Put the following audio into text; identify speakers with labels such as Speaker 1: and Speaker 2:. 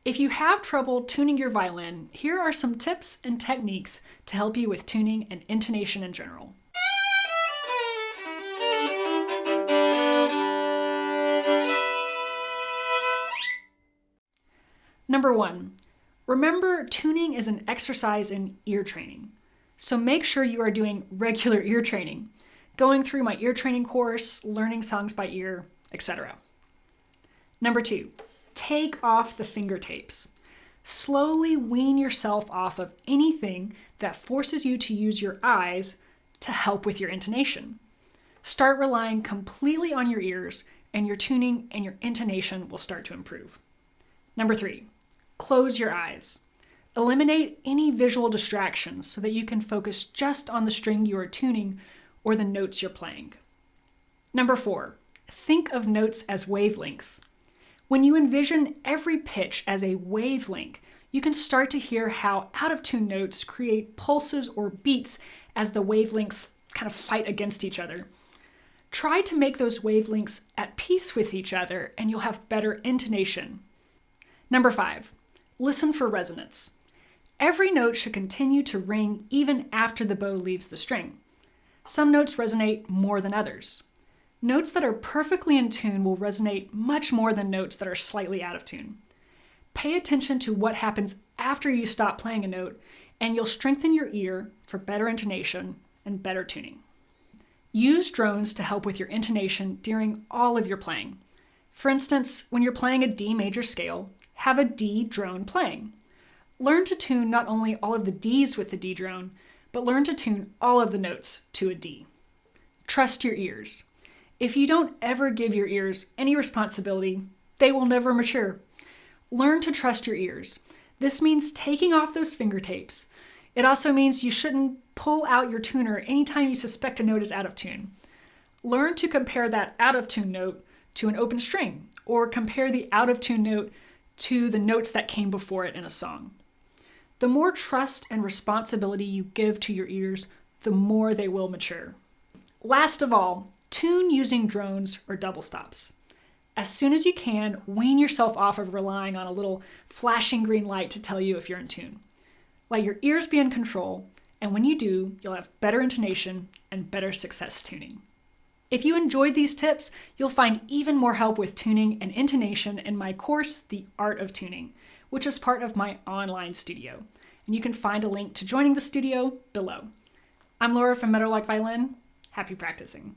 Speaker 1: If you have trouble tuning your violin, here are some tips and techniques to help you with tuning and intonation in general. Number 1, remember tuning is an exercise in ear training. So make sure you are doing regular ear training, going through my ear training course, learning songs by ear, etc. Number 2, take off the finger tapes. Slowly wean yourself off of anything that forces you to use your eyes to help with your intonation. Start relying completely on your ears, and your tuning and your intonation will start to improve. Number 3, close your eyes. Eliminate any visual distractions so that you can focus just on the string you are tuning or the notes you're playing. Number 4, think of notes as wavelengths. When you envision every pitch as a wavelength, you can start to hear how out-of-tune notes create pulses or beats as the wavelengths kind of fight against each other. Try to make those wavelengths at peace with each other and you'll have better intonation. Number 5, listen for resonance. Every note should continue to ring even after the bow leaves the string. Some notes resonate more than others. Notes that are perfectly in tune will resonate much more than notes that are slightly out of tune. Pay attention to what happens after you stop playing a note, and you'll strengthen your ear for better intonation and better tuning. Use drones to help with your intonation during all of your playing. For instance, when you're playing a D major scale, have a D drone playing. Learn to tune not only all of the Ds with the D drone, but learn to tune all of the notes to a D. Trust your ears. If you don't ever give your ears any responsibility, they will never mature. Learn to trust your ears. This means taking off those finger tapes. It also means you shouldn't pull out your tuner anytime you suspect a note is out of tune. Learn to compare that out of tune note to an open string, or compare the out of tune note to the notes that came before it in a song. The more trust and responsibility you give to your ears, the more they will mature. Last of all, tune using drones or double stops. As soon as you can, wean yourself off of relying on a little flashing green light to tell you if you're in tune. Let your ears be in control, and when you do, you'll have better intonation and better success tuning. If you enjoyed these tips, you'll find even more help with tuning and intonation in my course, The Art of Tuning, which is part of my online studio. And you can find a link to joining the studio below. I'm Laura from Meadowlark Violin. Happy practicing.